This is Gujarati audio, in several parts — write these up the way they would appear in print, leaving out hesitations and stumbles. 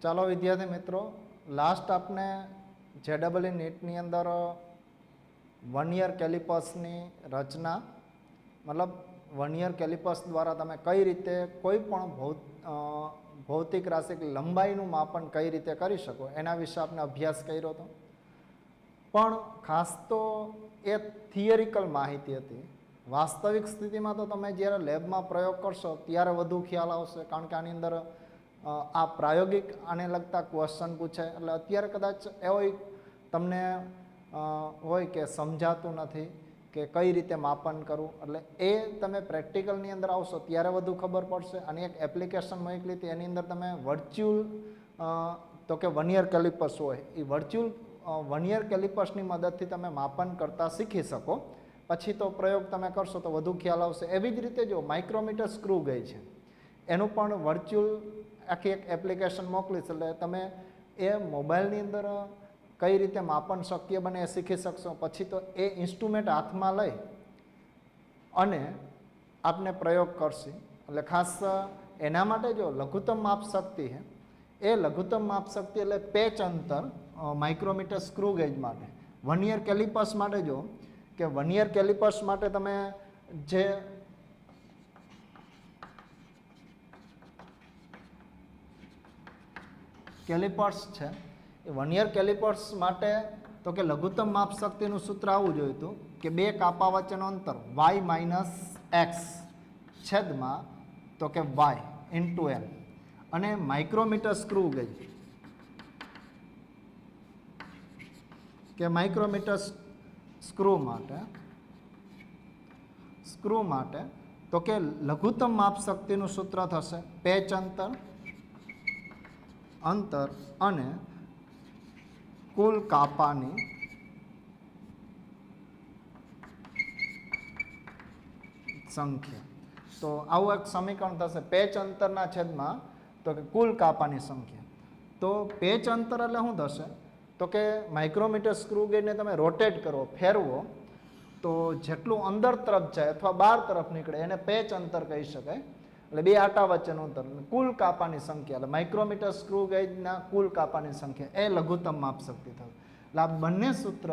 ચાલો વિદ્યાર્થી મિત્રો, લાસ્ટ આપણે JEE નીટની અંદર 1 યર કેલિપર્સની રચના, મતલબ 1 યર કેલિપર્સ દ્વારા તમે કઈ રીતે કોઈ પણ ભૌતિક રાશિ લંબાઈનું માપન કઈ રીતે કરી શકો એના વિશે આપણે અભ્યાસ કર્યો હતો. પણ ખાસ તો એ થિયરિકલ માહિતી હતી. વાસ્તવિક સ્થિતિમાં તો તમે જ્યારે લેબમાં પ્રયોગ કરશો ત્યારે વધુ ખ્યાલ આવશે, કારણ કે આની અંદર આ પ્રાયોગિક આને લગતા ક્વેશ્ચન પૂછાય. એટલે અત્યારે કદાચ એવો તમને હોય કે સમજાતું નથી કે કઈ રીતે માપન કરવું, એટલે એ તમે પ્રેક્ટિકલની અંદર આવશો ત્યારે વધુ ખબર પડશે. અને એક એપ્લિકેશન મોકલી હતી, એની અંદર તમે વર્ચ્યુઅલ તો કે 1 યર કેલિપર્સ હોય એ વર્ચ્યુઅલ 1 યર કેલિપર્સની મદદથી તમે માપન કરતા શીખી શકો. પછી તો પ્રયોગ તમે કરશો તો વધુ ખ્યાલ આવશે. એવી જ રીતે જો માઇક્રોમીટર સ્ક્રૂ ગેજ છે એનું પણ વર્ચ્યુઅલ આખી એક એપ્લિકેશન મોકલીશ, એટલે તમે એ મોબાઈલની અંદર કઈ રીતે માપન શક્ય બને એ શીખી શકશો. પછી તો એ ઇન્સ્ટ્રુમેન્ટ હાથમાં લઈ અને આપને પ્રયોગ કરશે. એટલે ખાસ એના માટે જો લઘુત્તમ માપ શક્તિ છે, એ લઘુત્તમ માપ શક્તિ એટલે પેચ અંતર માઇક્રોમીટર સ્ક્રૂ ગેજ માટે. 1 યર કેલિપર્સ માટે જો કે 1 યર કેલિપર્સ માટે તમે જે કેલિપર્સ છે એ 1 યર કેલિપર્સ માટે તો કે લઘુત્તમ માપ શક્તિનું સૂત્ર આવું જોયું હતું કે 2 કાપા વચ્ચેનું અંતર y - x છેદમાં તો કે y ઇન્ટુ m. અને માઇક્રોમીટર સ્ક્રૂ ગેજ કે માઇક્રોમીટર સ્ક્રૂ માટે તો કે લઘુત્તમ માપ શક્તિનું સૂત્ર થશે પેચ અંતર અને કુલ કાપાની સંખ્યા. તો આવું એક સમીકરણ થશે, પેચ અંતરના છેદમાં તો કે કુલ કાપાની સંખ્યા. તો પેચ અંતર એટલે શું થશે તો કે માઇક્રોમીટર સ્ક્રૂ ગેજને તમે રોટેટ કરો, ફેરવો, તો જેટલું અંદર તરફ જાય અથવા બહાર તરફ નીકળે એને પેચ અંતર કહી શકાય. એટલે 2 આટા વચ્ચેનું અંતર, કુલ કાપાની સંખ્યા એટલે માઇક્રોમીટર સ્ક્રૂ ગેજના કુલ કાપાની સંખ્યા એ લઘુત્તમ માપ શક્તિ થશે. એટલે આ બંને સૂત્ર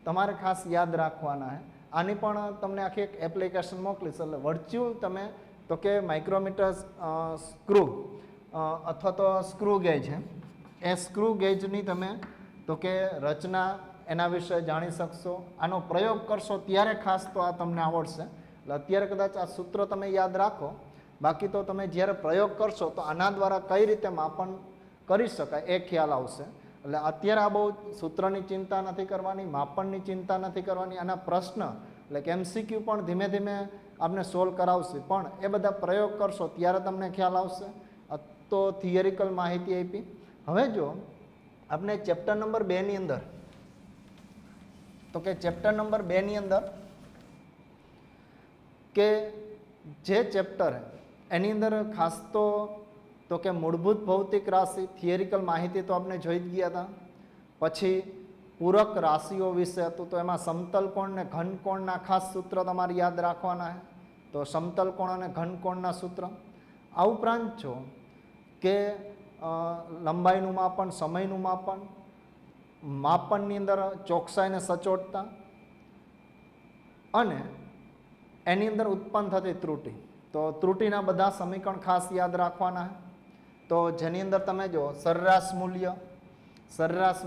તમારે ખાસ યાદ રાખવાના છે. આની પણ તમને આખી એક એપ્લિકેશન મોકલીશ, એટલે વર્ચ્યુઅલ તમે તો કે માઇક્રોમીટર સ્ક્રૂ અથવા તો સ્ક્રૂ ગેજ છે એ સ્ક્રૂ ગેજની તમે તો કે રચના એના વિશે જાણી શકશો. આનો પ્રયોગ કરશો ત્યારે ખાસ તો આ તમને આવડશે. એટલે અત્યારે કદાચ આ સૂત્ર તમે યાદ રાખો, બાકી તો તમે જ્યારે પ્રયોગ કરશો તો આના દ્વારા કઈ રીતે માપન કરી શકાય એ ખ્યાલ આવશે. એટલે અત્યારે આ બહુ સૂત્રની ચિંતા નથી કરવાની, માપનની ચિંતા નથી કરવાની. આના પ્રશ્ન એટલે કે MCQ પણ ધીમે ધીમે આપને સોલ્વ કરાવશે, પણ એ બધા પ્રયોગ કરશો ત્યારે તમને ખ્યાલ આવશે. તો થિયરિકલ માહિતી આપી. હવે જો આપણે ચેપ્ટર નંબર 2 ની અંદર તો કે ચેપ્ટર નંબર 2 ની અંદર કે જે ચેપ્ટર એની અંદર ખાસ તો કે મૂળભૂત ભૌતિક રાશિ થિયરિકલ માહિતી તો આપણે જોઈ જ ગયા હતા. પછી પૂરક રાશિઓ વિશે હતું, તો એમાં સમતલ કોણ ને ઘન કોણના ખાસ સૂત્ર તમારે યાદ રાખવાના છે. તો સમતલ કોણ અને ઘન કોણના સૂત્ર. આ ઉપરાંત જો કે લંબાઈનું માપન, સમયનું માપનની અંદર ચોકસાઈ અને સચોટતા અને એની અંદર ઉત્પન્ન થતી ત્રુટિ. તો ત્રુટિના બધા સમીકરણ ખાસ યાદ રાખવાના. તો જેની અંદર તમે જો સરેરાશ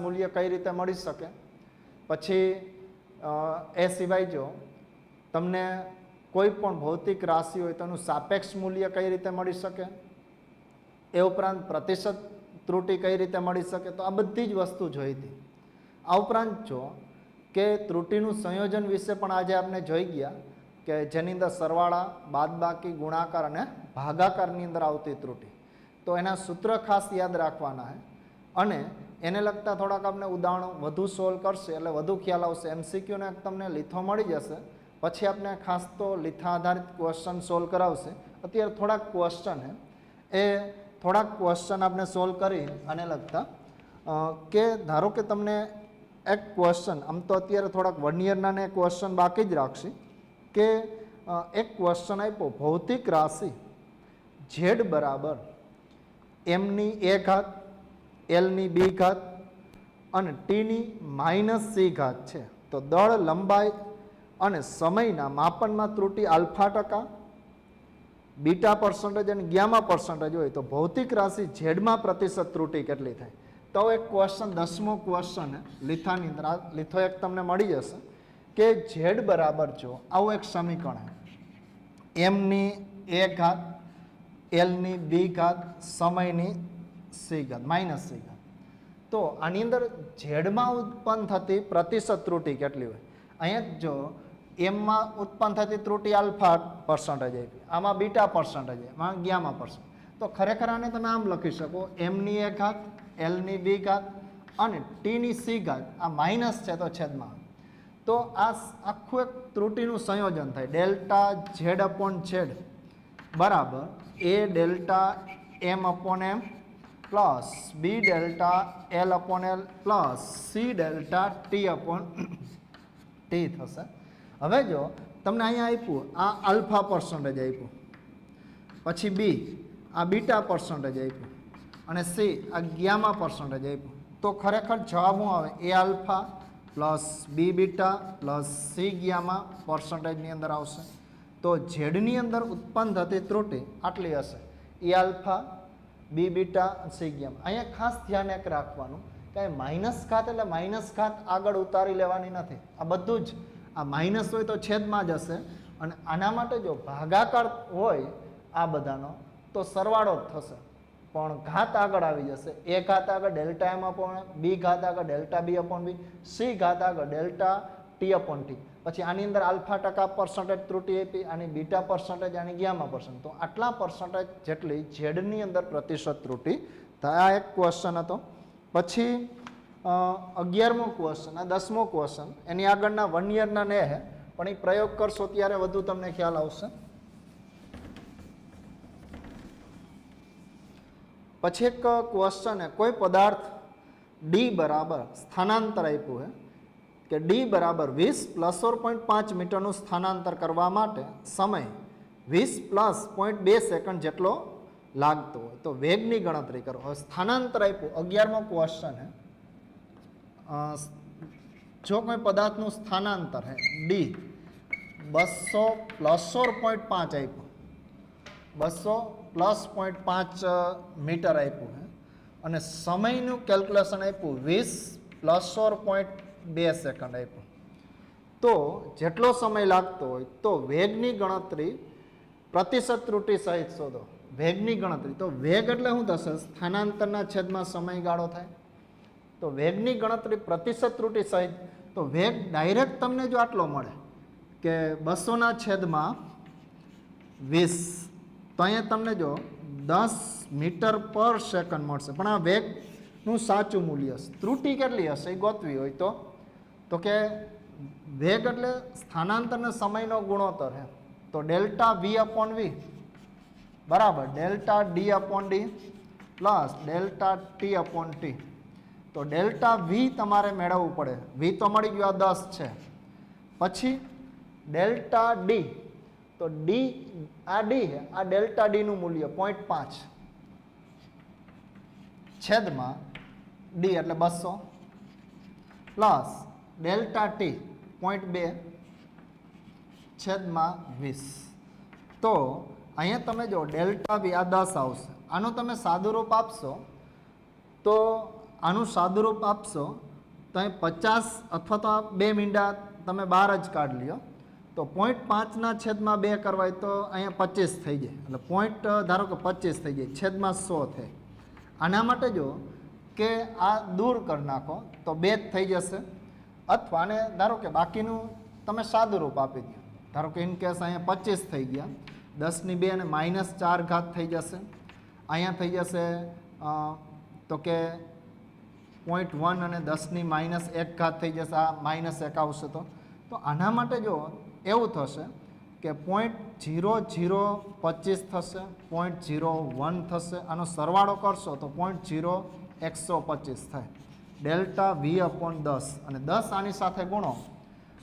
મૂલ્ય કઈ રીતે મળી શકે. પછી એ સિવાય જો તમને કોઈ પણ ભૌતિક રાશિ હોય તો એનું સાપેક્ષ મૂલ્ય કઈ રીતે મળી શકે, એ ઉપરાંત પ્રતિશત ત્રુટિ કઈ રીતે મળી શકે. તો આ બધી જ વસ્તુ જોઈ હતી. આ ઉપરાંત જો કે ત્રુટિનું સંયોજન વિશે પણ આજે આપણે જોઈ ગયા કે જેની અંદર સરવાળા, બાદબાકી, ગુણાકાર અને ભાગાકારની અંદર આવતી ત્રુટિ. તો એના સૂત્ર ખાસ યાદ રાખવાના છે. અને એને લગતા થોડાક આપણે ઉદાહરણો વધુ સોલ્વ કરશે એટલે વધુ ખ્યાલ આવશે. MCQને તમને લીથો મળી જશે, પછી આપણે ખાસ તો લીથા આધારિત ક્વેશ્ચન સોલ્વ કરાવશે. અત્યારે થોડાક ક્વેશ્ચન આપણે સોલ્વ કરી અને લગતા કે ધારો કે તમને એક ક્વેશ્ચન, આમ તો અત્યારે થોડાક 1 યરના ક્વેશ્ચન બાકી જ રાખશે, કે એક ક્વેશ્ચન આપ્યો, ભૌતિક રાશિ z બરાબર m ની 1 ઘાત એલની બી ઘાત અને ટીની માઇનસ સી ઘાત છે. તો દળ, લંબાઈ અને સમયના માપનમાં ત્રુટિ આલ્ફા ટકા, બીટા પર્સન્ટેજ અને ગ્યામા પર્સન્ટેજ હોય તો ભૌતિક રાશિ ઝેડમાં પ્રતિશત ત્રુટિ કેટલી થાય. તો એક ક્વેશ્ચન, 10મો ક્વેશ્ચન લીથાની અંદર, આ લીથો એક તમને મળી જશે કે ઝેડ બરાબર જો આવું એક સમીકરણ એમની એ ઘાત, એલની બી ઘાત, સમયની સી ઘાત, માઇનસ સી ઘાત. તો આની અંદર ઝેડમાં ઉત્પન્ન થતી પ્રતિશત ત્રુટિ કેટલી હોય. અહીંયા જો એમમાં ઉત્પન્ન થતી ત્રુટિ આલ્ફા પર્સન્ટેજ આપી, આમાં બીટા પર્સન્ટેજ, આમાં ગ્યામા પર્સન્ટ. તો ખરેખર આને તમે આમ લખી શકો, એમની એ ઘાત, એલની બી ઘાત અને ટીની સી ઘાત, આ માઇનસ છે તો છેદમાં. તો આ આખું એક ત્રુટિનું સંયોજન થાય. ડેલ્ટા ઝેડ અપોન ઝેડ બરાબર A delta M upon M plus B delta L upon L plus C delta T upon T થશે. હવે જો તમને અહીંયા આપ્યું આ આલ્ફા પર્સન્ટેજ આપ્યું, પછી બી આ બીટા પર્સન્ટેજ આપ્યું અને સી આ ગ્યામા પર્સન્ટેજ આપ્યું. તો ખરેખર જવાબ શું આવે? એ આલ્ફા પ્લસ બી બીટા પ્લસ સી ગ્યામા પર્સન્ટેજની અંદર આવશે. તો ઝેડની અંદર ઉત્પન્ન થતી ત્રુટિ આટલી હશે, એ આલ્ફા, બી બીટા, સી ગ્યામા. અહીંયા ખાસ ધ્યાન એક રાખવાનું કે માઇનસ ઘાત એટલે માઇનસ ઘાત આગળ ઉતારી લેવાની નથી. આ બધું જ આ માઇનસ હોય તો છેદમાં જ હશે અને આના માટે જો ભાગાકાર હોય આ બધાનો તો સરવાળો જ થશે, પણ ઘાત આગળ આવી જશે. એ ઘાત આગળ ડેલ્ટા એમ અપોન, બી ઘાત આગળ ડેલ્ટા બી અપોન બી, સી ઘાત આગળ ડેલ્ટા ટી અપોન ટી. પછી આની અંદર આલ્ફા ટકા પર્સન્ટેજ ત્રુટિ આપી, આની બીટા પર્સન્ટેજ, આની ગ્યામા પર્સન્ટ. તો આટલા પર્સન્ટેજ જેટલી ઝેડની અંદર પ્રતિશત ત્રુટિ થાય. આ એક ક્વેશ્ચન હતો. પછી 11મો ક્વેશ્ચન, આ 10મો ક્વેશ્ચન, એની આગળના 1 યરના ને હે, પણ એ પ્રયોગ કરશો ત્યારે વધુ તમને ખ્યાલ આવશે. પછી એક ક્વેશ્ચન હે, કોઈ પદાર્થ ડી બરાબર સ્થાનાંતર આપ્યું હે કે ડી બરાબર 20 + 0.5 મીટરનું સ્થાનાંતર કરવા માટે સમય 20 + 0.2 સેકન્ડ જેટલો લાગતો હોય તો વેગની ગણતરી કરો. હવે સ્થાનાંતર આપ્યું, 11મો ક્વેશ્ચન હે. જો કોઈ પદાર્થનું સ્થાનાંતર હે ડી 200 + 0.5 આપ્યું, 200 + 0.5 મીટર આપ્યું હે અને સમયનું કેલ્ક્યુલેશન આપ્યું 20 + 0.2 સેકન્ડ આપ્યું. તો જેટલો સમય લાગતો હોય તો વેગની ગણતરી પ્રતિશત ત્રુટિ સહિત શોધો. વેગની ગણતરી, તો વેગ એટલે શું થશે? સ્થાનાંતરના છેદમાં સમયગાળો થાય. તો વેગની ગણતરી પ્રતિશત ત્રુટિ સહિત, તો વેગ ડાયરેક્ટ તમને જો આટલો મળે કે 200/20, તો અહીંયા તમને જો 10 મીટર પર સેકન્ડ મળશે. પણ આ વેગનું સાચું મૂલ્ય હશે. ત્રુટિ કેટલી હશે એ ગોતવી હોય તો કે વેગ એટલે સ્થાનાંતરનો સમયનો ગુણોત્તર હે. તો ડેલ્ટા વી અપોન વી બરાબર delta D upon D plus delta T upon T. તો ડેલ્ટા વી તમારે મેળવવું પડે. વી તો મળી ગયું, આ 10 છે. પછી ડેલ્ટા ડી, તો ડી આ ડી છે, આ ડેલ્ટા ડીનું મૂલ્ય 0.5 છેદમાં ડી એટલે 200 પ્લસ ડેલ્ટા ટી 0.2 છેદમાં 20. તો અહીંયા તમે જો ડેલ્ટા વી આ 10 આવશે. આનું તમે સાદુરૂપ આપશો તો આનું સાદુરૂપ આપશો તો અહીં 50 અથવા તો 2 મીંડા તમે બહાર જ કાઢ લ્યો. તો 0.5 છેદમાં 2 કરવાય તો અહીંયા 25 થઈ જાય. એટલે પોઈન્ટ ધારો કે 25 થઈ જાય, છેદમાં 100 થાય. આના માટે જો કે આ દૂર કરી નાખો તો 2 જ થઈ જશે. અથવા આને ધારો કે બાકીનું તમે સાદુરૂપ આપી દો. ધારો કે ઇન કેસ અહીંયા 25 થઈ ગયા, 10ની 2 અને -4 ઘાત થઈ જશે. અહીંયા થઈ જશે તો કે 0.1 અને 10ની -1 ઘાત થઈ જશે. આ -1 આવશે તો આના માટે જો એવું થશે કે 0.0025 થશે, 0.01 થશે. આનો સરવાળો કરશો તો 0.0125 થાય. ડેલ્ટા વી અપોન 10 અને 10 આની સાથે ગુણો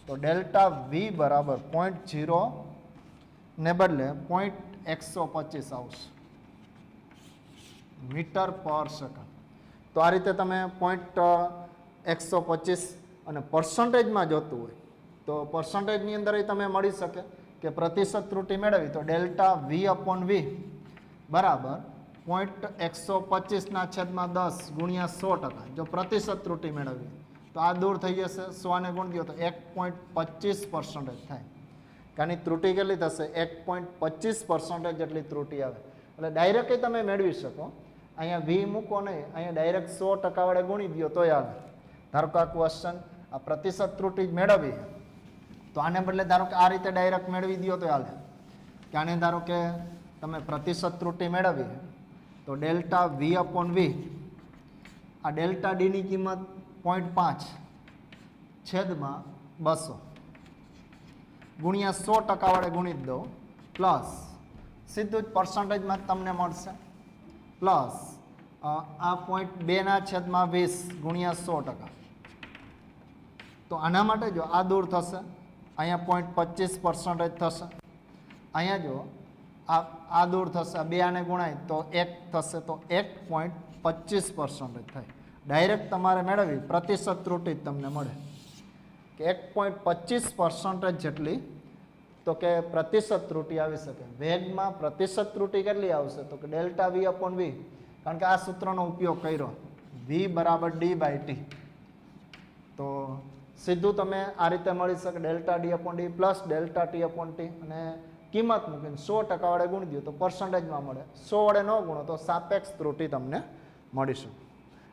તો ડેલ્ટા વી બરાબર 0.0 ને બદલે 0.125 આવશે મીટર પર સેકન્ડ. તો આ રીતે તમે 125 અને પર્સન્ટેજમાં જોતું હોય તો પર્સન્ટેજની અંદર તમે મળી શકે કે પ્રતિશત ત્રુટિ મેળવી તો ડેલ્ટા V/V બરાબર 0.125/10 ગુણ્યા 100%. જો પ્રતિશત ત્રુટિ મેળવી તો આ દૂર થઈ જશે, 100 ને ગુણ દો તો 1.25% થાય. આની ત્રુટિ કેટલી થશે? 1.25% જેટલી ત્રુટિ આવે. એટલે ડાયરેક્ટલી તમે મેળવી શકો. અહીંયા V મૂકો નહીં, અહીંયા ડાયરેક્ટ 100% વડે ગુણી દો તોય આવે. ધારો કે આ ક્વેશ્ચન આ પ્રતિશત ત્રુટિ મેળવી તો આને બદલે ધારો કે આ રીતે ડાયરેક્ટ મેળવી દો તો હાલે. કે આને ધારો કે તમે પ્રતિશત ત્રુટિ મેળવી તો ડેલ્ટા V/V આ ડેલ્ટા ડી ની કિંમત 0.5/200 ગુણ્યા 100% વડે ગુણી દો પ્લસ સીધું જ પર્સન્ટેજમાં તમને મળશે પ્લસ આ 0.2/20 ગુણ્યા 100%. તો આના માટે જો આ દૂર થશે, અહીંયા 0.25% થશે. અહીંયા જો આ દૂર થશે, આ બે આને ગુણાય તો 1 થશે તો 1.25% થાય. ડાયરેક્ટ તમારે મેળવી પ્રતિશત ત્રુટિ તમને મળે કે 1.25% જેટલી તો કે પ્રતિશત ત્રુટિ આવી શકે. વેગમાં પ્રતિશત ત્રુટિ કેટલી આવશે તો કે ડેલ્ટા V/V, કારણ કે આ સૂત્રનો ઉપયોગ કર્યો V = D/T. તો સીધું તમે આ રીતે મળી શકે delta D/D plus delta T/T અને કિંમત મૂકીને 100% વડે ગુણી દો તો પર્સન્ટેજમાં મળે. 100 વડે ન ગુણો તો સાપેક્ષ ત્રુટિ તમને મળી શકે.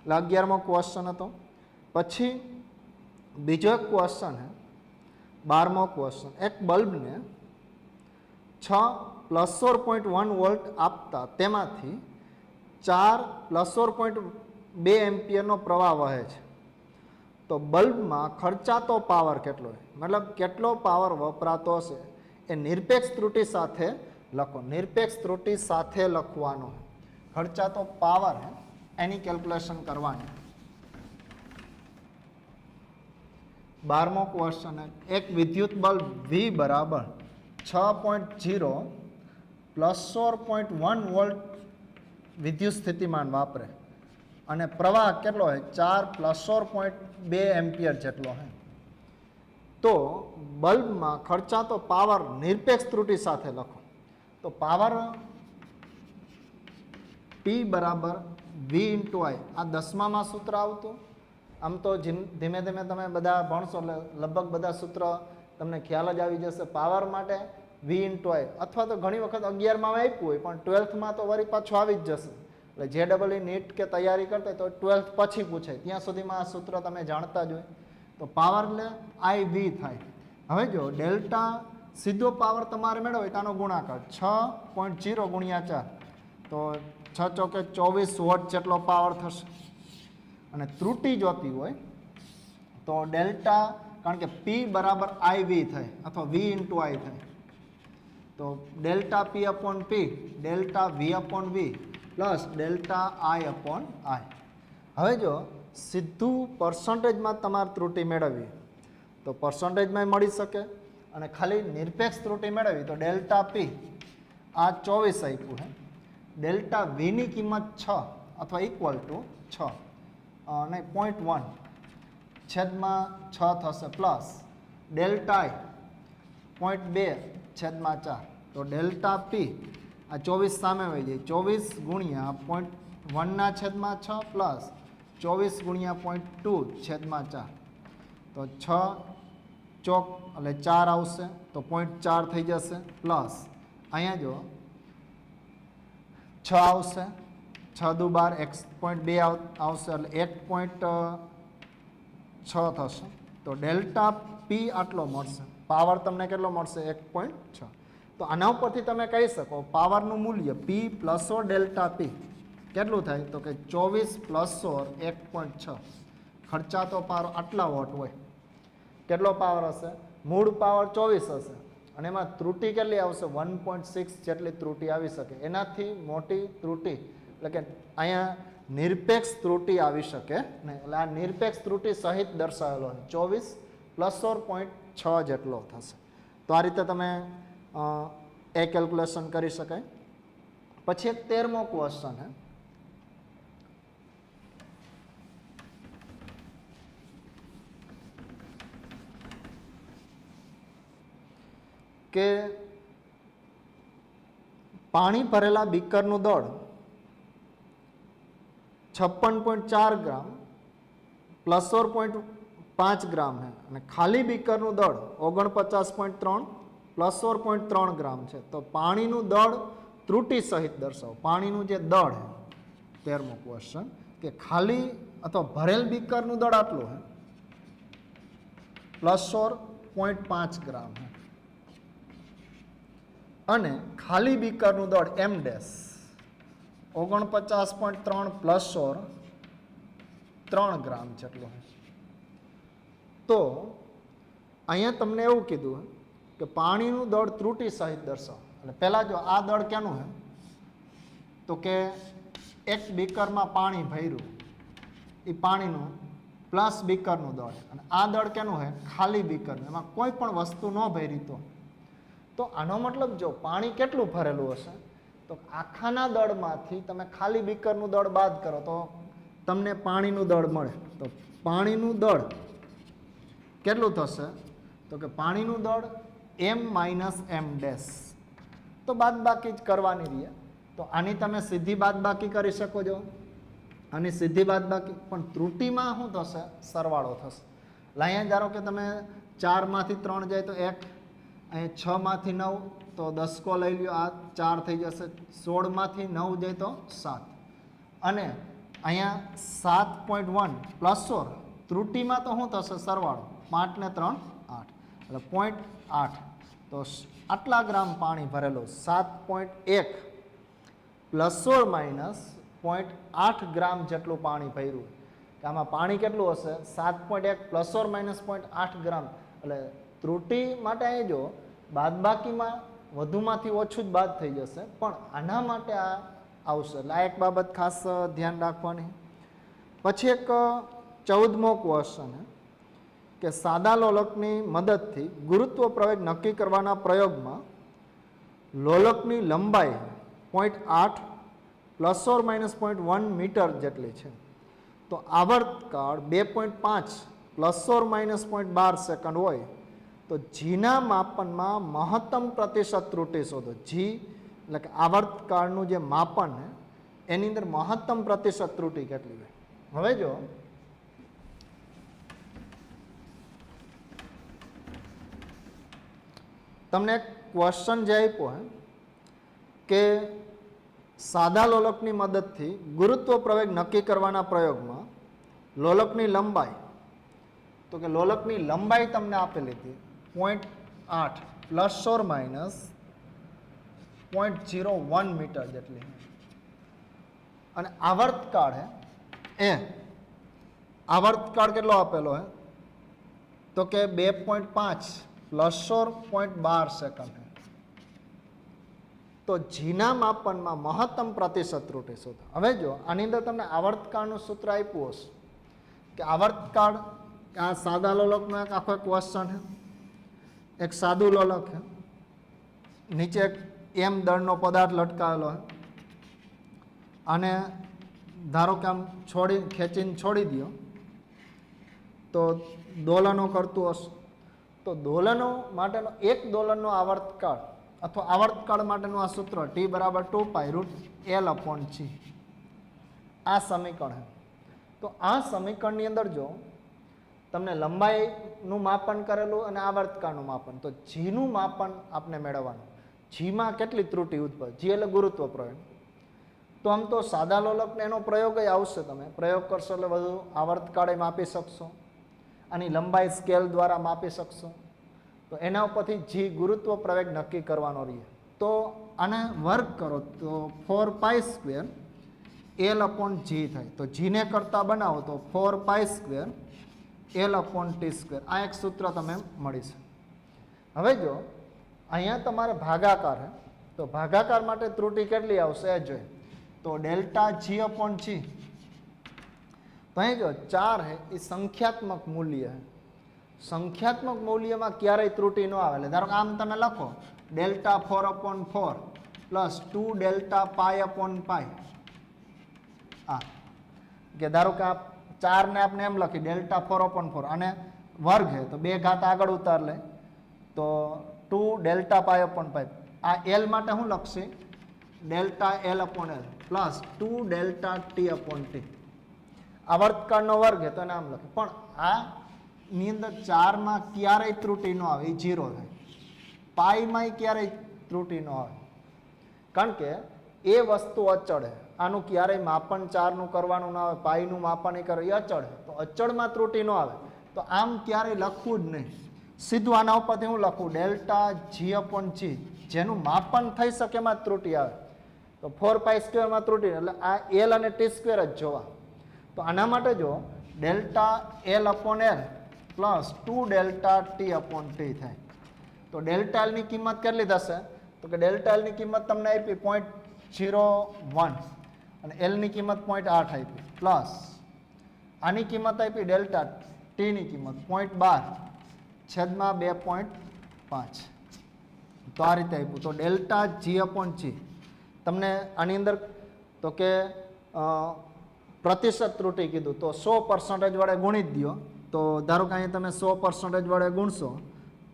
એટલે 11મો ક્વેશ્ચન હતો. પછી બીજો એક ક્વેશ્ચન છે 12મો ક્વેશ્ચન. એક બલ્બને 6 +4.1 વોલ્ટ આપતા તેમાંથી 4 +4.2 એમ્પિયરનો પ્રવાહ વહે છે. તો બલ્બમાં ખર્ચાતો પાવર કેટલો છે, મતલબ કેટલો પાવર વપરાતો હશે એ નિરપેક્ષ ત્રુટિ સાથે લખો. નિરપેક્ષ ત્રુટિ સાથે લખવાનો. ખર્ચાતો પાવર એની કેલ્ક્યુલેશન કરવાની. 12મો ક્વેશ્ચન. એક વિદ્યુત બલ્બ V બરાબર 6.0 +4.1 વોલ્ટ વિદ્યુત સ્થિતિમાન વાપરે અને પ્રવાહ કેટલો હોય 4 +4.2 એમ્પિયર જેટલો હોય. તો બલ્બમાં ખર્ચાતો પાવર નિરપેક્ષ ત્રુટિ સાથે લખો. તો પાવર P બરાબર V × I. આ 10મામાં સૂત્ર આવતું. આમ તો ધીમે ધીમે તમે બધા ભણશો એટલે લગભગ બધા સૂત્ર તમને ખ્યાલ જ આવી જશે. પાવર માટે V × I અથવા તો ઘણી વખત 11માં આપ્યું હોય પણ 12થમાં તો વળી પાછું આવી જ જશે. એટલે JEE નીટ કે તૈયારી કરતા તો 12th પછી પૂછાય, ત્યાં સુધીમાં આ સૂત્ર તમે જાણતા જ હોય. તો પાવર એટલે IV થાય. હવે જો ડેલ્ટા સીધો પાવર તમારે મેળવો હોય તો આનો ગુણાકાર 6.0 × 4 તો 6 ચોકે 24 વોટ જેટલો પાવર થશે. અને ત્રુટિ જોતી હોય તો ડેલ્ટા, કારણ કે P બરાબર IV થાય અથવા V × I થાય તો delta P/P delta V/V plus delta I/I. હવે જો સીધું પર્સન્ટેજમાં તમારે ત્રુટિ મેળવવી તો પર્સન્ટેજમાં મળી શકે અને ખાલી નિરપેક્ષ ત્રુટિ મેળવવી તો ડેલ્ટા P આ 24 આપ્યું છે. ડેલ્ટા V ની કિંમત 6 અથવા ઇક્વલ ટુ 6 નહીં 0.1 છેદમાં 6 થશે પ્લસ ડેલ્ટા I 0.2/4 તો ડેલ્ટા P આ 24 સામે આવી જાય 24 ગુણ્યા 0.1/6 પ્લસ 24 ગુણ્યા 0.2/4 તો 6 ચોક એટલે 4 આવશે તો 0.4 થઈ જશે પ્લસ અહીંયા જો 6 આવશે 6 દુ 12 1.2 આવશે એટલે 1.6 થશે. તો ડેલ્ટા P આટલો મળશે. પાવર તમને કેટલો મળશે 1.6. તો આના ઉપરથી તમે કહી શકો પાવરનું મૂલ્ય P + ડેલ્ટા P કેટલું થાય તો કે 24 + 1.6. ખર્ચાતો પાવર આટલા વોટ હોય. કેટલો પાવર હશે? મૂળ પાવર 24 હશે અને એમાં ત્રુટિ કેટલી આવશે 1.6 જેટલી ત્રુટિ આવી શકે. એનાથી મોટી ત્રુટિ એટલે કે અહીંયા નિરપેક્ષ ત્રુટિ આવી શકે નહીં. એટલે આ નિરપેક્ષ ત્રુટિ સહિત દર્શાવેલો છે 24 + 0.6 જેટલો થશે. તો આ રીતે તમે એ કેલ્ક્યુલેશન કરી શકાય. પછી એક 13મો ક્વેશ્ચન છે કે પાણી ભરેલા બીકરનું દળ 56.4 ગ્રામ +/-0.5 ગ્રામ है અને ખાલી બીકરનું દળ 49.3 +/-0.3 ગ્રામ છે. તો પાણીનું દળ ત્રુટિ સહિત દર્શાવો. પાણીનું જે દળ है 13મો ક્વેશ્ચન કે ખાલી અથવા ભરેલ બીકરનું દળ આટલું है +/-0.5 ગ્રામ है અને ખાલી બીકરનું દળ m ડેશ 49.3 +/-3 ગ્રામ જેટલું છે. તો અહીંયા તમને એવું કીધું કે પાણીનું દળ ત્રુટિ સહિત દર્શાવો. એટલે પહેલાં જો આ દળ કેનું છે તો કે એક બીકરમાં પાણી ભર્યું એ પાણીનું પ્લસ બીકરનું દળ અને આ દળ કેનું છે ખાલી બીકરનું, એમાં કોઈ પણ વસ્તુ ન ભરી તો આનો મતલબ જો પાણી કેટલું ભરેલું હશે તો આખાના દળમાંથી તમે ખાલી બીકરનું દળ બાદ કરો તો તમને પાણીનું દળ મળે. તો પાણીનું દળ કેટલું થશે તો કે પાણીનું દળ m - m ડેશ. તો બાદબાકી જ કરવાની રહે. તો આની તમે સીધી બાદબાકી કરી શકો છો, આની સીધી બાદબાકી, પણ ત્રુટિમાં શું થશે સરવાળો થશે. એટલે અહીંયા ધારો કે તમે 4માંથી 3 જાય તો 1, અહીં 6માંથી 9 તો 10 લઈ લ્યો, આ 4 થઈ જશે, 16માંથી 9 જાય તો 7 અને અહીંયા 7.1 +/- ત્રુટિમાં તો શું થશે સરવાળો 5 ને 3 8 એટલે 0.8. તો આટલા ગ્રામ પાણી ભરેલું 7.1 +/- ગ્રામ જેટલું પાણી ભર્યું. કે આમાં પાણી કેટલું હશે 7.1 +/- 0.8 ગ્રામ. એટલે ત્રુટિ માટે અહીં જો બાદબાકીમાં વધુમાંથી ઓછું જ બાદ થઈ જશે, પણ આના માટે આ આવશે. એટલે આ એક બાબત ખાસ ધ્યાન રાખવાની. પછી એક 14મો ક્વેશ્ચન કે સાદા લોલકની મદદથી ગુરુત્વ પ્રવેગ નક્કી કરવાના પ્રયોગમાં લોલકની લંબાઈ 0.8 +/- 0.1 જેટલી છે. તો આવર્તકાળ 2.5 +/- 0.12 સેકન્ડ હોય તો જીના માપનમાં મહત્તમ પ્રતિશત ત્રુટિ શોધો. જી એટલે કે આવર્તકાળનું જે માપન છે એની અંદર મહત્તમ પ્રતિશત ત્રુટિ કેટલી હોય. હવે જો તમને એક ક્વેશ્ચન જે આપ્યો હે કે સાદા લોલકની મદદથી ગુરુત્વ પ્રવેગ નક્કી કરવાના પ્રયોગમાં લોલકની લંબાઈ, તો કે લોલકની લંબાઈ તમને આપેલી હતી 0.8 +/- 0.01 મીટર જેટલી અને આવર્તકાળ હે એ આવર્તકાળ કેટલો આપેલો હે તો કે 2.5 +/- 0.12 સેકન્ડ. તો જીના માપનમાં મહત્તમ પ્રતિશત ત્રુટિ શોધો. હવે જો આની અંદર તમને આવર્તકાળનું સૂત્ર આપ્યું હશે કે આવર્તકાળ, આ સાદા લોલકનો એક આખો ક્વેશ્ચન છે, એક સાદું લોલક છે, નીચે એક m દળનો પદાર્થ લટકાવેલો છે અને ધારો કે આમ ખેંચીને છોડી દો તો દોલનો કરતું હશે. તો દોલનો માટેનો એક દોલનનો આવર્તકાળ અથવા આવર્તકાળ માટેનું આ સૂત્ર t = 2π√L/g. આ સમીકરણ. તો આ સમીકરણની અંદર જો તમને લંબાઈનું માપન કરેલું અને આવર્તકાળનું માપન, તો જીનું માપન આપણે મેળવવાનું. જીમાં કેટલી ત્રુટિ ઉદ્ભવે, જી એટલે ગુરુત્વ પ્રવેગ. તો આમ તો સાદા લોલકને એનો પ્રયોગ આવશે, તમે પ્રયોગ કરશો એટલે વધુ આવર્તકાળે માપી શકશો, આની લંબાઈ સ્કેલ દ્વારા માપી શકશો. તો એના ઉપરથી જી ગુરુત્વ પ્રવેગ નક્કી કરવાનો રહે. તો આને વર્ક કરો તો 4π² L/g થાય. તો જીને કરતા બનાવો તો 4π² L/t². આ એક સૂત્ર તમે મળી છે. હવે જો અહીંયા તમારે ભાગાકાર હે તો ભાગાકાર માટે ત્રુટિ કેટલી આવશે એ જોઈએ. તો ΔG/g. તો અહીં જો 4 હે એ સંખ્યાત્મક મૂલ્ય હે. સંખ્યાત્મક મૂલ્યમાં ક્યારેય ત્રુટિ ન આવે. એટલે ધારો કે આમ તમે લખો Δ4/4 +2Δπ/π. હા કે ધારો કે આ 4 ને આપણે એમ લખી Δ4/4 અને વર્ગ હે તો 2 ઘાત આગળ ઉતાર લે તો two delta pi upon pi. આ એલ માટે શું લખશે? Delta L upon L plus two delta T upon T. આવર્તકાળનો વર્ગ તો એને આમ લખે. પણ આ ની અંદર 4માં ક્યારેય ત્રુટિ ન આવે, એ 0 થાય. પાઈમાં ક્યારેય ત્રુટિ ન આવે, કારણ કે એ વસ્તુ અચળ છે. આનું ક્યારેય માપન 4નું કરવાનું ના આવે, પાઈનું માપન એ કરે, એ અચળ છે. તો અચળમાં ત્રુટિ ન આવે તો આમ ક્યારેય લખવું જ નહીં. સીધું આના ઉપરથી હું લખું ડેલ્ટા જી અપોન જી, જેનું માપન થઈ શકે એમાં જ ત્રુટિ આવે. તો 4π² માં ત્રુટિ, એટલે આ એલ અને ટી² જ જોવા. તો આના માટે જો delta L upon L plus two delta T upon T થાય. તો ડેલ્ટા એલની કિંમત કેટલી થશે? તો કે ડેલ્ટા એલની કિંમત તમને આપી 0.01 અને એલની કિંમત 0.8 આપી, પ્લસ આની કિંમત આપી ડેલ્ટા ટીની કિંમત 0.12/2.5. તો આ રીતે આપ્યું. તો ડેલ્ટા જી અપોન જી તમને આની અંદર તો કે પ્રતિશત ત્રુટિ કીધું, તો 100% વડે ગુણી જ દો. તો ધારો કે અહીંયા તમે 100% વડે ગુણશો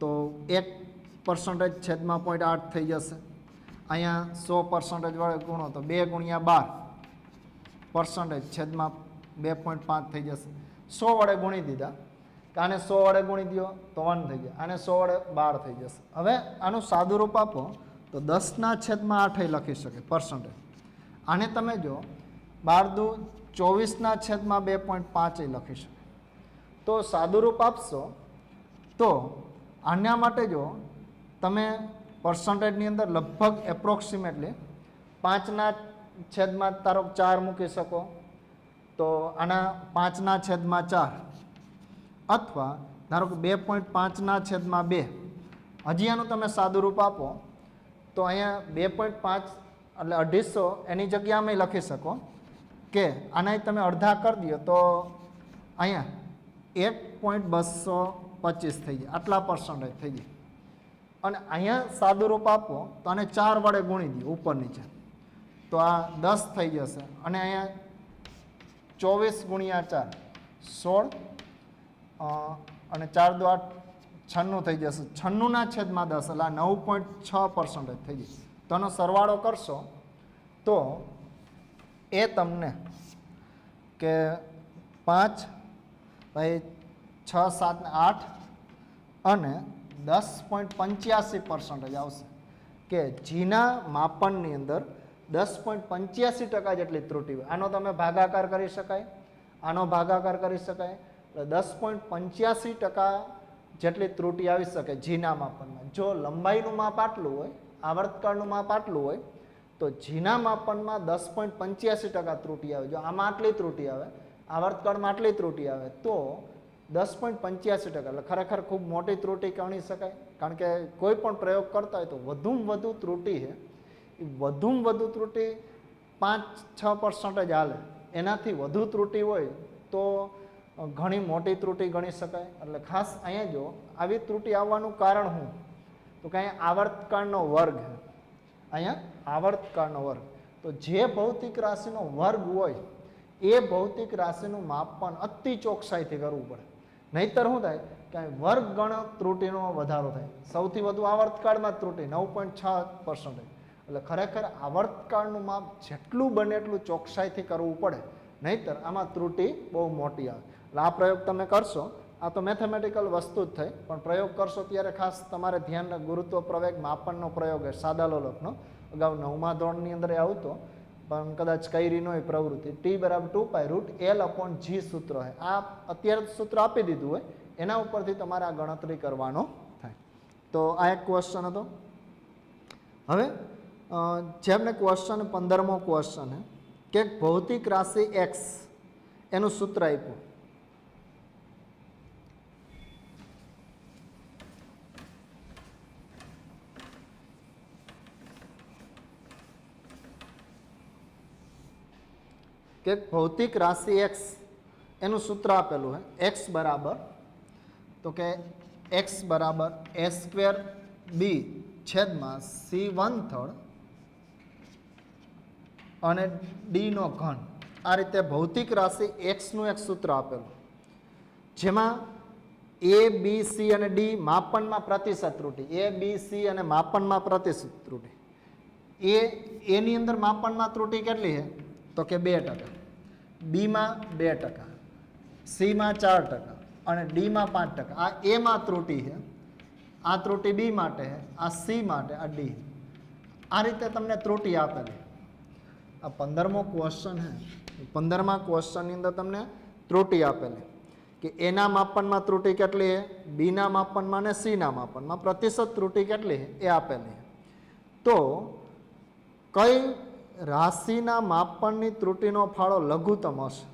તો 1% છેદમાં 0.8 થઈ જશે. અહીંયા 100% વડે ગુણો તો 2 × 12% છેદમાં 2.5 થઈ જશે. 100 વડે ગુણી દીધા, આને 100 વડે ગુણી દો તો 1 થઈ જાય, આને 100 વડે 12 થઈ જશે. હવે આનું સાદું રૂપ આપો તો 10/8 લખી શકે %. આને તમે જો 12 × 24/2.5 લખી શકે. તો સાદું રૂપ આપશો તો આના માટે જો તમે પર્સન્ટેજની અંદર લગભગ એપ્રોક્સિમેટલી 5/4 મૂકી શકો. તો આના 5/4 અથવા ધારો કે 2.5/2. હજી આનું તમે સાદું રૂપ આપો તો અહીંયા 2.5 એટલે 250 એની જગ્યાએ અમે લખી શકો કે આના તમે અડધા કરી દો તો અહીંયા 1.225 થઈ જાય, આટલા % થઈ જાય. અને અહીંયા સાદું રૂપ આપો તો આને 4 વડે ગુણી દો ઉપર નીચે, તો આ 10 થઈ જશે. અને અહીંયા 24 × 4 16 અને 4 × 8 96 થઈ જશે. 96/10 એટલે 9.6% થઈ જાય. તો આનો સરવાળો કરશો તો એ તમને કે 5 ભાઈ 6 7 8 અને 10.85% આવશે. કે જીના માપનની અંદર 10.85% જેટલી ત્રુટિ હોય. આનો તમે ભાગાકાર કરી શકાય, આનો ભાગાકાર કરી શકાય, એટલે 10.85% જેટલી ત્રુટિ આવી શકે જીના માપનમાં. જો લંબાઈનું માપ આટલું હોય, આવર્તકાળનું માપ આટલું હોય, તો જીના માપનમાં 10.85% ત્રુટિ આવે. જો આમાં આટલી ત્રુટિ આવે, આવર્તકાળમાં આટલી ત્રુટિ આવે, તો 10.85% એટલે ખરેખર ખૂબ મોટી ત્રુટિ ગણી શકાય. કારણ કે કોઈ પણ પ્રયોગ કરતા હોય તો વધુમાં વધુ ત્રુટિ છે, એ વધુમાં વધુ ત્રુટિ 5-6% જ હાલે. એનાથી વધુ ત્રુટિ હોય તો ઘણી મોટી ત્રુટિ ગણી શકાય. એટલે ખાસ અહીંયા જો આવી ત્રુટિ આવવાનું કારણ શું? તો કે અહીંયા આવર્તકાળનો વર્ગ, અહીંયા આવર્તકાળનો વર્ગ. તો જે ભૌતિક રાશિનો વર્ગ હોય એ ભૌતિક રાશિનું માપન અતિ ચોકસાઈથી કરવું પડે. નહીંતર શું થાય કે વર્ગ ગણ ત્રુટિનો વધારો થાય. સૌથી વધુ આવર્તકાળમાં ત્રુટિ 9.6%. એટલે ખરેખર આવર્તકાળનું માપ જેટલું બને એટલું ચોકસાઈથી કરવું પડે, નહીંતર આમાં ત્રુટિ બહુ મોટી આવે. એટલે આ પ્રયોગ તમે કરશો, આ તો મેથેમેટિકલ વસ્તુ જ થઈ, પણ પ્રયોગ કરશો ત્યારે ખાસ તમારે ધ્યાન ગુરુત્વ પ્રવેગ માપનનો પ્રયોગ છે સાદા લોલકનો. અગાઉ 9મા ધોરણની અંદર આવતો, પણ કદાચ કરી ન હોય પ્રવૃત્તિ. T = 2π√L/G સૂત્ર છે. આ અત્યારે સૂત્ર આપી દીધું હોય, એના ઉપરથી તમારે આ ગણતરી કરવાનો થાય. તો આ એક ક્વેશ્ચન હતો. હવે જેમને ક્વેશ્ચન 15મો ક્વેશ્ચન છે કે ભૌતિક રાશિ x એનું સૂત્ર આપ્યું. કે ભૌતિક રાશિ x એનું સૂત્ર આપેલું છે x બરાબર, તો કે x બરાબર a²b છેદમાં c1/3 અને d/3. આ રીતે ભૌતિક રાશિ x નું એક સૂત્ર આપેલું, જેમાં એ બી સી અને ડી માપનમાં પ્રતિશત ત્રુટિ, એ બી સી અને માપનમાં પ્રતિશત ત્રુટિ. એની અંદર માપનમાં ત્રુટિ કેટલી છે તો કે 2%, બીમાં 2%, સીમાં 4% અને ડીમાં 5%. આ એમાં ત્રુટિ છે, આ ત્રુટિ બી માટે છે, આ સી માટે, આ ડી. આ રીતે તમને ત્રુટિ આપેલી. આ 15મો ક્વેશ્ચન છે, 15મા ક્વેશ્ચનની અંદર તમને ત્રુટિ આપેલી કે એના માપનમાં ત્રુટિ કેટલી છે, બીના માપનમાં અને સીના માપનમાં પ્રતિશત ત્રુટિ કેટલી છે એ આપેલી. તો કઈ રાશિના માપનની ત્રુટિનો ફાળો લઘુત્તમ હશે,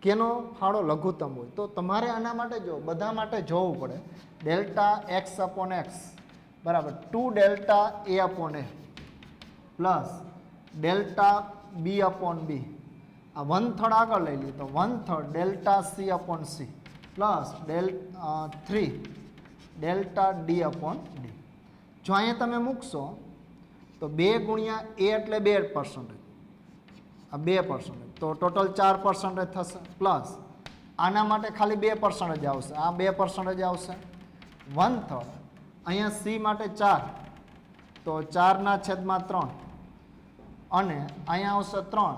કેનો ફાળો લઘુત્તમ હોય? તો તમારે આના માટે જો બધા માટે જોવું પડે. ડેલ્ટા એક્સ અપોન એક્સ બરાબર 2 ડેલ્ટા એ અપોન એ પ્લસ ડેલ્ટા બી અપોન બી. આ 1/3 આગળ લઈ લઈએ તો 1/3 delta C upon C plus 3 delta D upon D. જો અહીંયા તમે મૂકશો તો 2 ગુણ્યા એ એટલે 2%, આ 2%, તો ટોટલ 4% થશે. પ્લસ આના માટે ખાલી 2% આવશે, આ 2% આવશે. 1/3 અહીંયા સી માટે 4, તો 4/3 અને અહીંયા આવશે 3,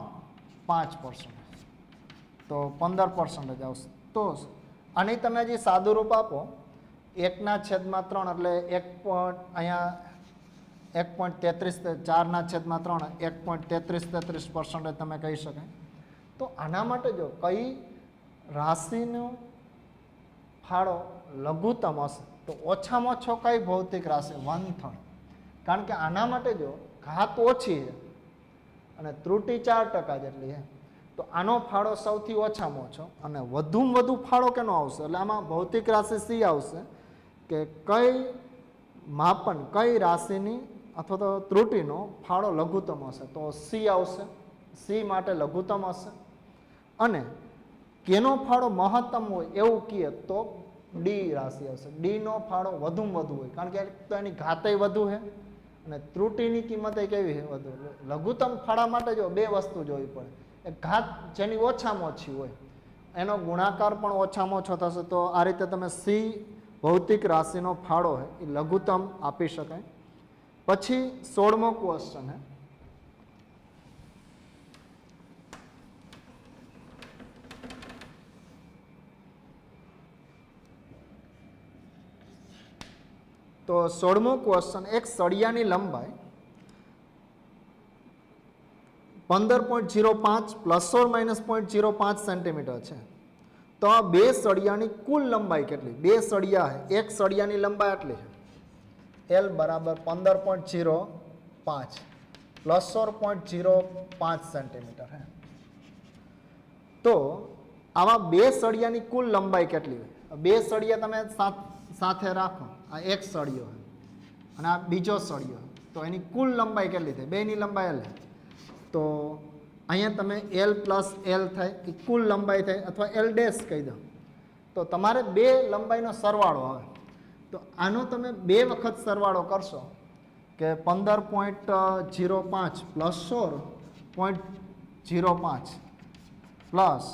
5%, તો 15% આવશે. તો આની તમે જે સાદું રૂપ આપો 1/3 એટલે અહીંયા 1.33, 4/3 1.33% તમે કહી શકાય. તો આના માટે જો કઈ રાશિનો ફાળો લઘુત્તમ હશે તો ઓછામાં ઓછો કઈ ભૌતિક રાશિ 1/3. કારણ કે આના માટે જો ઘાત ઓછી છે અને ત્રુટિ 4% જેટલી છે, તો આનો ફાળો સૌથી ઓછામાં ઓછો. અને વધુમાં વધુ ફાળો કેનો આવશે? એટલે આમાં ભૌતિક રાશિ સી આવશે કે કઈ માપન કઈ રાશિની અથવા તો ત્રુટિનો ફાળો લઘુત્તમ હશે, તો સી આવશે, સી માટે લઘુત્તમ હશે. અને કેનો ફાળો મહત્તમ હોય એવું કહીએ તો ડી રાશિ આવશે. ડીનો ફાળો વધુમાં વધુ હોય, કારણ કે તો એની ઘાતે વધુ છે અને ત્રુટિની કિંમત કેવી છે વધુ. લઘુત્તમ ફાળા માટે જો બે વસ્તુ જોવી પડે. એક ઘાત જેની ઓછામાં ઓછી હોય એનો ગુણાકાર પણ ઓછામાં ઓછો થશે. તો આ રીતે તમે સી ભૌતિક રાશિનો ફાળો છે એ લઘુત્તમ આપી શકાય. પછી 16મો ક્વેશ્ચન છે, તો 16મો ક્વેશ્ચન, એક સળિયાની લંબાઈ 15.05 પ્લસ ઓર માઇનસ 0.05 સેન્ટીમીટર છે. તો આ બે સળિયાની કુલ લંબાઈ કેટલી? બે સળિયા છે, એક સળિયાની લંબાઈ આટલી છે, એલ બરાબર 15.05 પ્લસ ઓર 0.05 સેન્ટીમીટર છે. તો આવા બે સળિયાની કુલ લંબાઈ કેટલી હોય? બે સળિયા તમે સાથે રાખો, આ એક સળિયો અને આ બીજો સળિયો, તો એની કુલ લંબાઈ કેટલી થાય? બેની લંબાઈ એલ. તો અહીંયા તમે એલ પ્લસ એલ થાય એ કુલ લંબાઈ થાય, અથવા એલ ડેશ કહી દો. તો તમારે બે લંબાઈનો સરવાળો આવે. તો આનો તમે બે વખત સરવાળો કરશો કે 15.05 પ્લસ 16.05 પ્લસ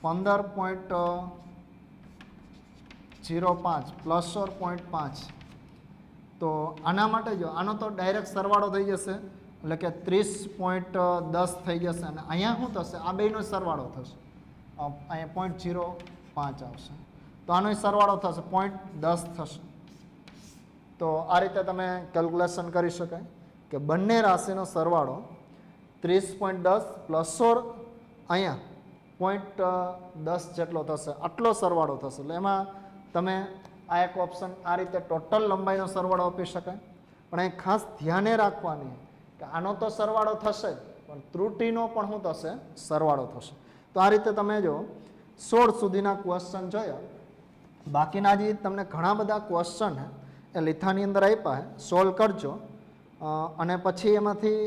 15.05 પ્લસ 16.5. તો આના માટે જો આનો તો ડાયરેક્ટ સરવાળો થઈ જશે, એટલે કે 30.10 થઈ જશે. અને અહીંયા શું થશે? આ બેનો સરવાળો થશે, અહીંયા 0.05 આવશે, તો આનો સરવાળો થશે 0.10 થશે. તો આ રીતે તમે કેલ્ક્યુલેશન કરી શકાય કે બંને રાશિનો સરવાળો 30.10 પ્લસ 16 અહીંયા 0.10 જેટલો થશે, આટલો સરવાળો થશે. એટલે એમાં તમે આ એક ઓપ્શન આ રીતે ટોટલ લંબાઈનો સરવાળો આપી શકાય. પણ અહીં ખાસ ધ્યાને રાખવાની કે આનો તો સરવાળો થશે પણ ત્રુટિનો પણ શું થશે? સરવાળો થશે. તો આ રીતે તમે જો 16 સુધીના ક્વેશ્ચન જોયા. બાકીના જે તમને ઘણા બધા ક્વેશ્ચન એ લીથાની અંદર આપ્યા છે, સોલ્વ કરજો. અને પછી એમાંથી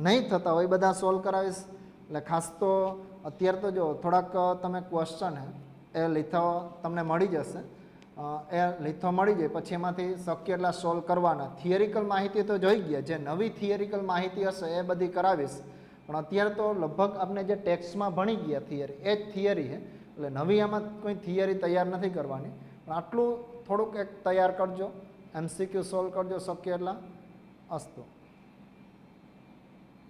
નહીં થતા હોય બધા સોલ્વ કરાવીશ. એટલે ખાસ તો અત્યારે તો જો થોડાક તમે ક્વેશ્ચન એ લીથા તમને મળી જશે, એ લીથો મળી જાય પછી એમાંથી શક્ય એટલા સોલ્વ કરવાના. થિયરિકલ માહિતી તો જોઈ ગયા, જે નવી થિયરિકલ માહિતી હશે એ બધી કરાવીશ. પણ અત્યારે તો લગભગ આપણે જે ટેક્સ્ટમાં ભણી ગયા થિયરી એ જ થિયરી છે, એટલે નવી આમાં કોઈ થિયરી તૈયાર નથી કરવાની. આટલું થોડુંક એક તૈયાર કરજો, MCQ સોલ્વ કરજો શક્ય એટલા. અસ્તુ.